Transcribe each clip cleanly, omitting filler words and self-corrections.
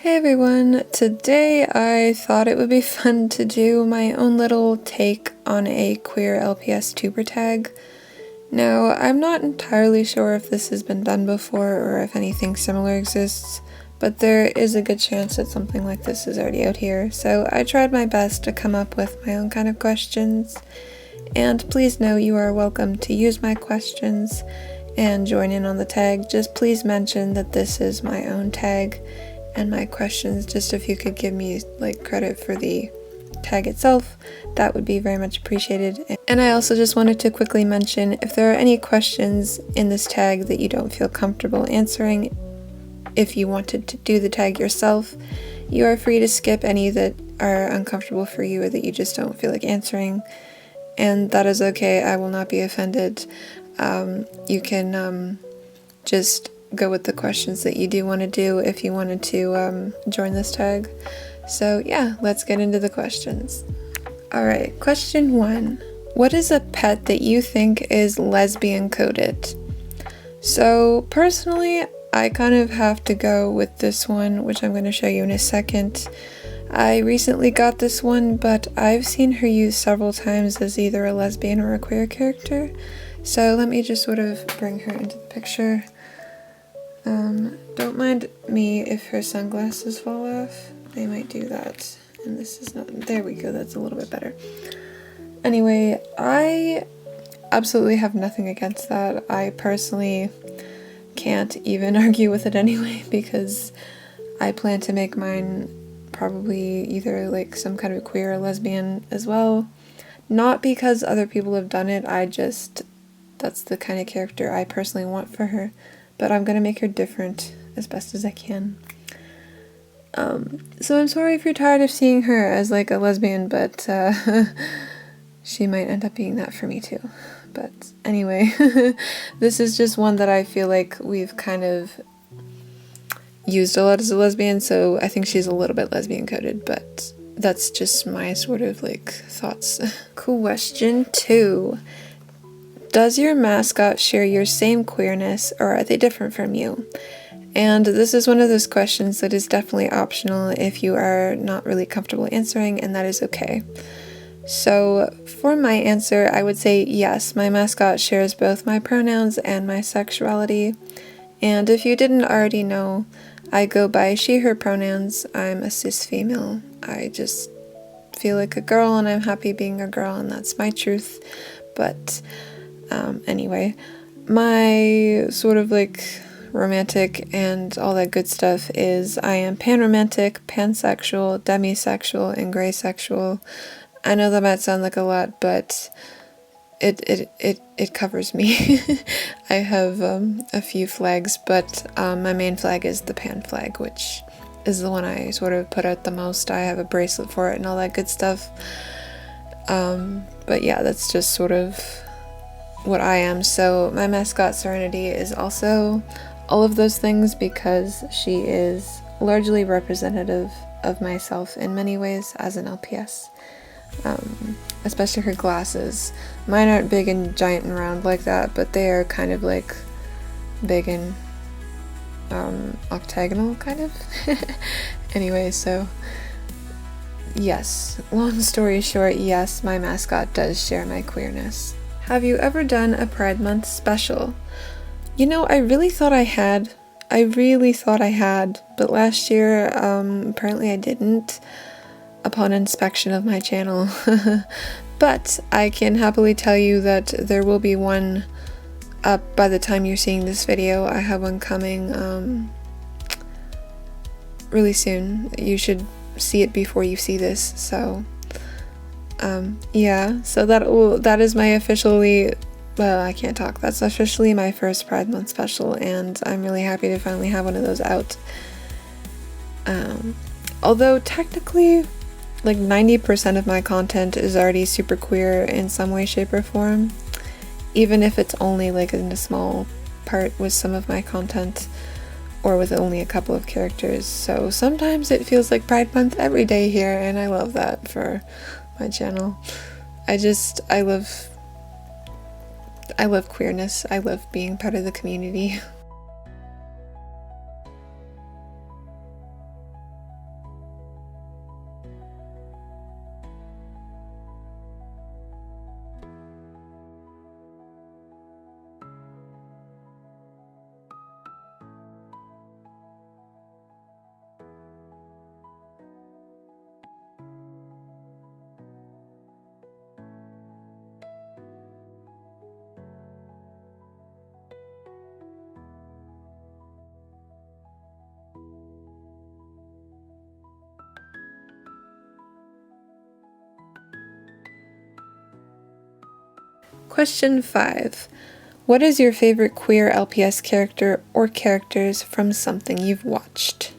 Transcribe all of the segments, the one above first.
Hey everyone, today I thought it would be fun to do my own little take on a queer LPS tuber tag. Now, I'm not entirely sure if this has been done before or if anything similar exists, but there is a good chance that something like this is already out here, so I tried my best to come up with my own kind of questions. And please know you are welcome to use my questions and join in on the tag. Just please mention that this is my own tag and my questions. Just if you could give me credit for the tag itself, that would be very much appreciated. And I also just wanted to quickly mention, if there are any questions in this tag that you don't feel comfortable answering, if you wanted to do the tag yourself, you are free to skip any that are uncomfortable for you or that you just don't feel like answering, and that is okay. I will not be offended. You can just go with the questions that you do want to do if you wanted to join this tag. So yeah, let's get into the questions. Alright, question 1. What is a pet that you think is lesbian coded? So personally, I kind of have to go with this one, which I'm going to show you in a second. I recently got this one, but I've seen her used several times as either a lesbian or a queer character. So let me just sort of bring her into the picture. Don't mind me if her sunglasses fall off. They might do that. And this is not... There we go, that's a little bit better. Anyway, I absolutely have nothing against that. I personally can't even argue with it anyway, because I plan to make mine probably either like some kind of queer or lesbian as well. Not because other people have done it, that's the kind of character I personally want for her. But I'm gonna make her different as best as I can. So I'm sorry if you're tired of seeing her as like a lesbian, but she might end up being that for me too. But anyway, this is just one that I feel like we've kind of used a lot as a lesbian, so I think she's a little bit lesbian coded, but that's just my sort of like thoughts. Question 2. Does your mascot share your same queerness, or are they different from you? And this is one of those questions that is definitely optional if you are not really comfortable answering, and that is okay. So for my answer, I would say yes, my mascot shares both my pronouns and my sexuality. And if you didn't already know, I go by she, her pronouns. I'm a cis female. I just feel like a girl and I'm happy being a girl, and that's my truth. But anyway, my sort of like romantic and all that good stuff is I am panromantic, pansexual, demisexual, and gray sexual. I know that might sound like a lot, but it covers me. I have a few flags, but my main flag is the pan flag, which is the one I sort of put out the most. I have a bracelet for it and all that good stuff. But yeah, that's just sort of what I am. So my mascot Serenity is also all of those things because she is largely representative of myself in many ways as an LPS. Especially her glasses. Mine aren't big and giant and round like that, but they are kind of like big and octagonal kind of. Anyway, so yes, long story short, yes, my mascot does share my queerness. Have you ever done a Pride Month special? You know, I really thought I had, but last year apparently I didn't, upon inspection of my channel. But I can happily tell you that there will be one up by the time you're seeing this video. I have one coming really soon. You should see it before you see this, so yeah, so that is my officially, well, I can't talk, that's officially my first Pride Month special, and I'm really happy to finally have one of those out. Although technically like 90% of my content is already super queer in some way, shape, or form, even if it's only like in a small part with some of my content or with only a couple of characters. So sometimes it feels like Pride Month every day here, and I love that for my channel. I love queerness. I love being part of the community. Question 5. What is your favorite queer LPS character or characters from something you've watched?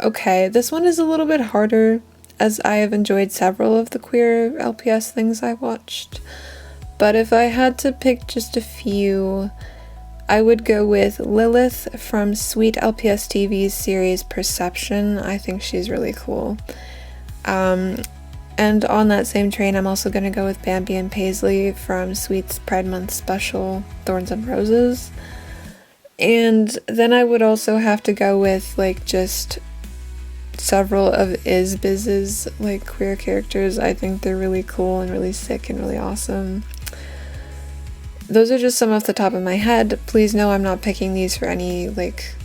Okay, this one is a little bit harder as I have enjoyed several of the queer LPS things I watched. But if I had to pick just a few, I would go with Lilith from Sweet LPS TV's series Perception. I think she's really cool. And on that same train, I'm also going to go with Bambi and Paisley from Sweet's Pride Month special, Thorns and Roses. And then I would also have to go with, like, just several of Biz's, like, queer characters. I think they're really cool and really sick and really awesome. Those are just some off the top of my head. Please know I'm not picking these for any, like,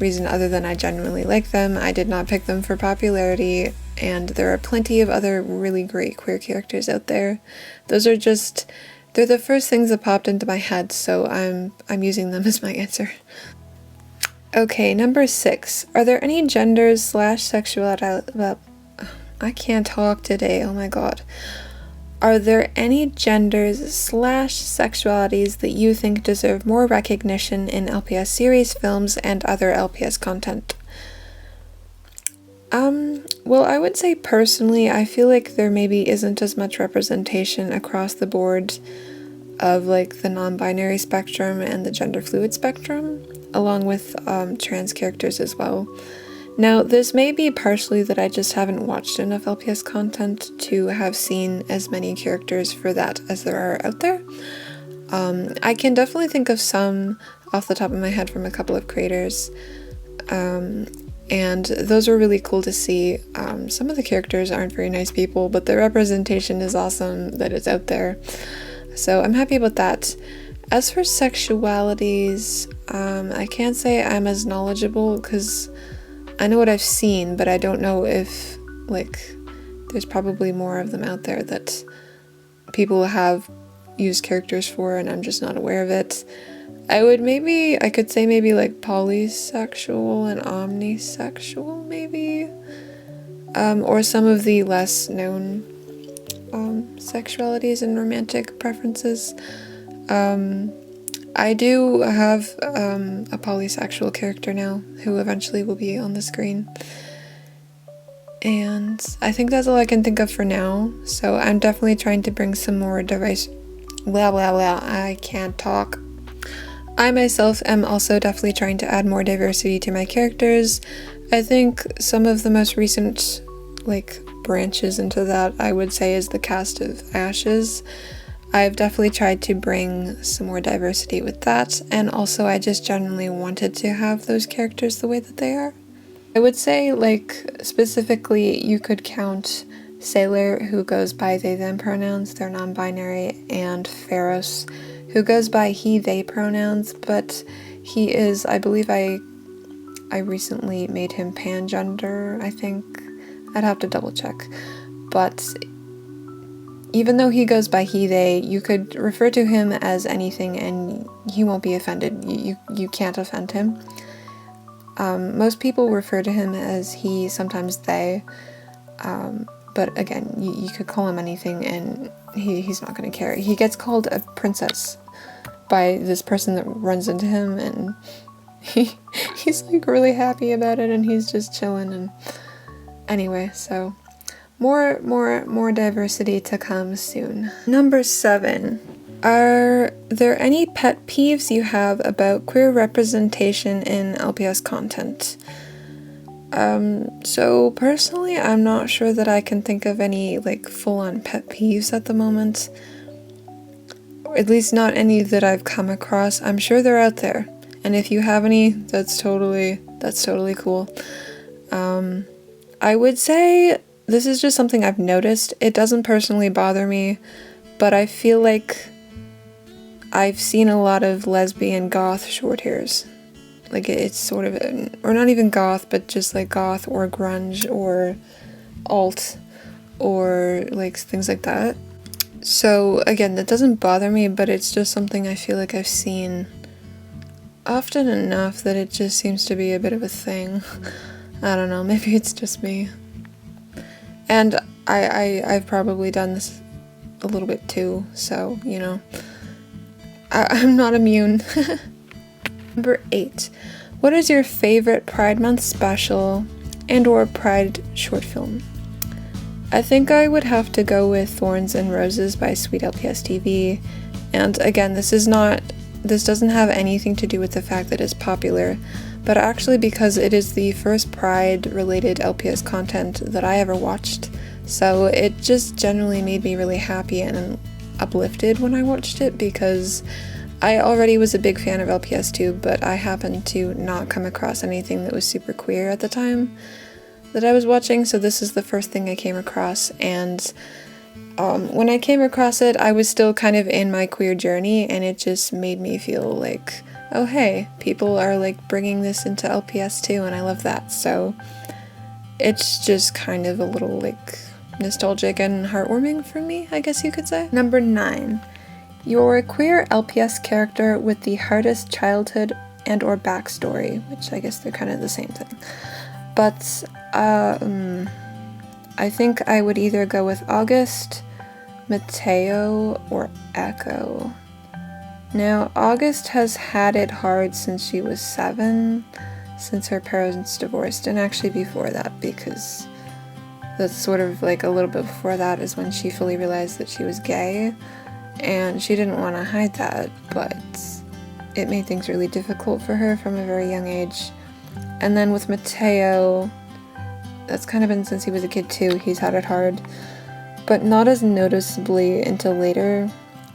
reason other than I genuinely like them. I did not pick them for popularity, and there are plenty of other really great queer characters out there. Those are just, they're the first things that popped into my head, so I'm using them as my answer. Okay, number 6. Are there any genders / sexuality, I can't talk today, oh my god. Are there any genders / sexualities that you think deserve more recognition in LPS series, films, and other LPS content? Well, I would say personally, I feel like there maybe isn't as much representation across the board of, like, the non-binary spectrum and the gender fluid spectrum, along with trans characters as well. Now, this may be partially that I just haven't watched enough LPS content to have seen as many characters for that as there are out there. I can definitely think of some off the top of my head from a couple of creators, and those were really cool to see. Some of the characters aren't very nice people, but the representation is awesome that it's out there. So I'm happy about that. As for sexualities, I can't say I'm as knowledgeable because I know what I've seen, but I don't know if, like, there's probably more of them out there that people have used characters for and I'm just not aware of it. I could say maybe like polysexual and omnisexual maybe, or some of the less known sexualities and romantic preferences. I do have a polysexual character now who eventually will be on the screen. And I think that's all I can think of for now. So I'm definitely trying to bring some more I can't talk. I myself am also definitely trying to add more diversity to my characters. I think some of the most recent, like, branches into that, I would say, is the cast of Ashes. I've definitely tried to bring some more diversity with that, and also I just genuinely wanted to have those characters the way that they are. I would say, like, specifically, you could count Sailor, who goes by they, them pronouns, they're non-binary, and Pharos, who goes by he, they pronouns, but he is, I believe I recently made him pangender, I think. I'd have to double check. But even though he goes by he, they, you could refer to him as anything and he won't be offended. You can't offend him. Most people refer to him as he, sometimes they, but again, you could call him anything and he's not going to care. He gets called a princess by this person that runs into him, and he's like really happy about it, and he's just chilling. And anyway, so more diversity to come soon. Number 7. Are there any pet peeves you have about queer representation in LPS content? So personally, I'm not sure that I can think of any, like, full-on pet peeves at the moment. Or at least not any that I've come across. I'm sure they're out there. And if you have any, that's totally cool. I would say this is just something I've noticed. It doesn't personally bother me, but I feel like I've seen a lot of lesbian goth short hairs. Like, it's sort of, or not even goth, but just like goth or grunge or alt or like things like that. So again, that doesn't bother me, but it's just something I feel like I've seen often enough that it just seems to be a bit of a thing. I don't know, maybe it's just me. And I've probably done this a little bit too, so, you know, I'm not immune. Number 8. What is your favorite Pride Month special and or Pride short film? I think I would have to go with Thorns and Roses by Sweet LPS TV. And again, this doesn't have anything to do with the fact that it's popular, but actually because it is the first Pride-related LPS content that I ever watched. So it just generally made me really happy and uplifted when I watched it, because I already was a big fan of LPS2, but I happened to not come across anything that was super queer at the time that I was watching, so this is the first thing I came across, and when I came across it, I was still kind of in my queer journey, and it just made me feel like, oh hey, people are like bringing this into LPS too, and I love that, so it's just kind of a little like nostalgic and heartwarming for me, I guess you could say. Number 9. Your queer LPS character with the hardest childhood and or backstory, which I guess they're kind of the same thing. But I think I would either go with August, Mateo, or Echo. Now, August has had it hard since she was 7, since her parents divorced, and actually before that, because that's sort of like a little bit before that is when she fully realized that she was gay, and she didn't want to hide that, but it made things really difficult for her from a very young age. And then with Mateo, that's kind of been since he was a kid too, he's had it hard, but not as noticeably until later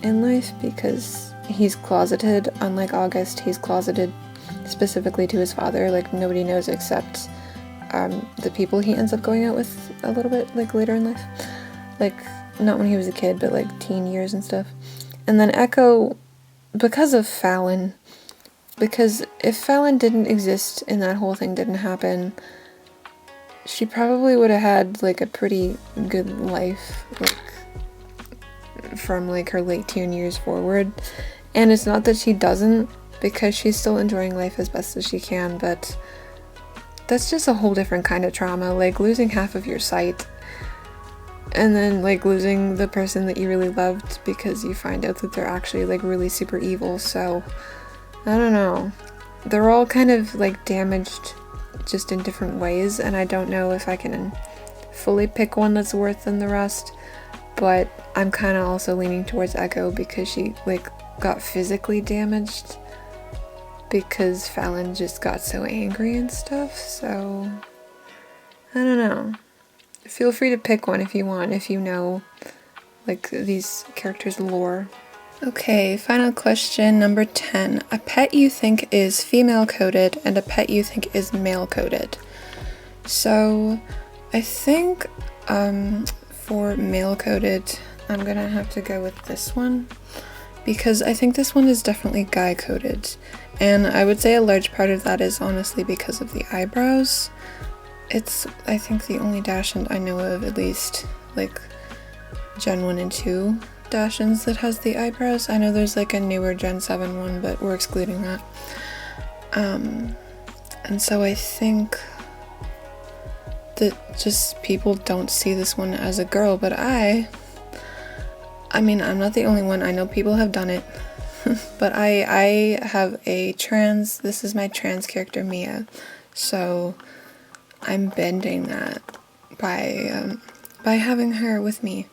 in life, because he's closeted. Unlike August, he's closeted specifically to his father, like nobody knows except the people he ends up going out with a little bit, like later in life, like not when he was a kid, but like teen years and stuff. And then Echo, because of Fallon, because if Fallon didn't exist and that whole thing didn't happen, she probably would have had like a pretty good life, like from like her late teen years forward. And it's not that she doesn't, because she's still enjoying life as best as she can, but that's just a whole different kind of trauma, like losing half of your sight and then like losing the person that you really loved because you find out that they're actually like really super evil. So I don't know, they're all kind of like damaged just in different ways, and I don't know if I can fully pick one that's worse than the rest, but I'm kind of also leaning towards Echo because she like got physically damaged because Fallon just got so angry and stuff. So I don't know, feel free to pick one if you want, if you know like these characters' lore. Okay, final question, number 10. A pet you think is female coded and a pet you think is male coded. So I think for male coded, I'm gonna have to go with this one, because I think this one is definitely guy coded, and I would say a large part of that is honestly because of the eyebrows. It's, I think, the only Dachshund I know of, at least like Gen 1 and 2 Dachshunds, that has the eyebrows. I know there's like a newer Gen 7 one, but we're excluding that. And so I think that just people don't see this one as a girl, but I mean, I'm not the only one. I know people have done it, but I have this is my trans character, Mia, so I'm bending that by having her with me.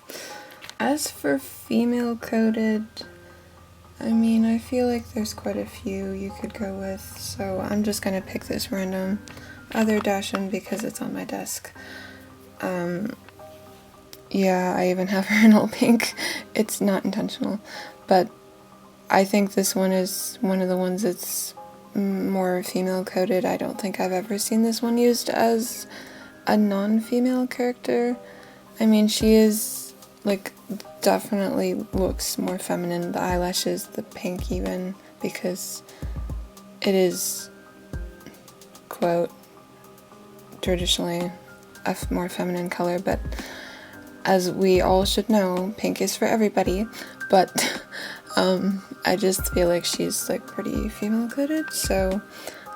As for female coded, I mean, I feel like there's quite a few you could go with, so I'm just gonna pick this random other Dachshund because it's on my desk. Yeah, I even have her in all pink. It's not intentional, but I think this one is one of the ones that's more female coded. I don't think I've ever seen this one used as a non-female character. I mean, she is like definitely looks more feminine, the eyelashes, the pink even, because it is, quote, traditionally a more feminine color, but as we all should know, pink is for everybody, but I just feel like she's like pretty female coded, so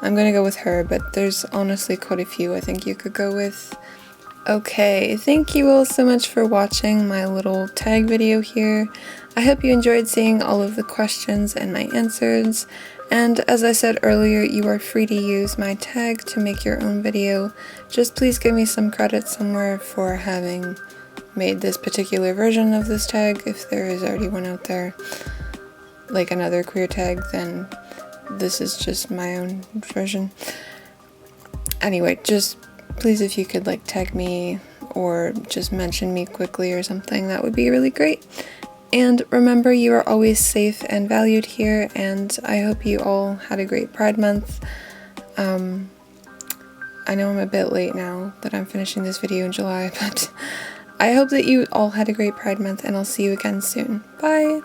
I'm gonna go with her, but there's honestly quite a few I think you could go with. Okay, thank you all so much for watching my little tag video here. I hope you enjoyed seeing all of the questions and my answers, and as I said earlier, you are free to use my tag to make your own video. Just please give me some credit somewhere for having made this particular version of this tag. If there is already one out there, like another queer tag, then this is just my own version. Anyway, just please, if you could like tag me or just mention me quickly or something, that would be really great. And remember, you are always safe and valued here, and I hope you all had a great Pride Month. I know I'm a bit late now that I'm finishing this video in July, but I hope that you all had a great Pride Month, and I'll see you again soon. Bye!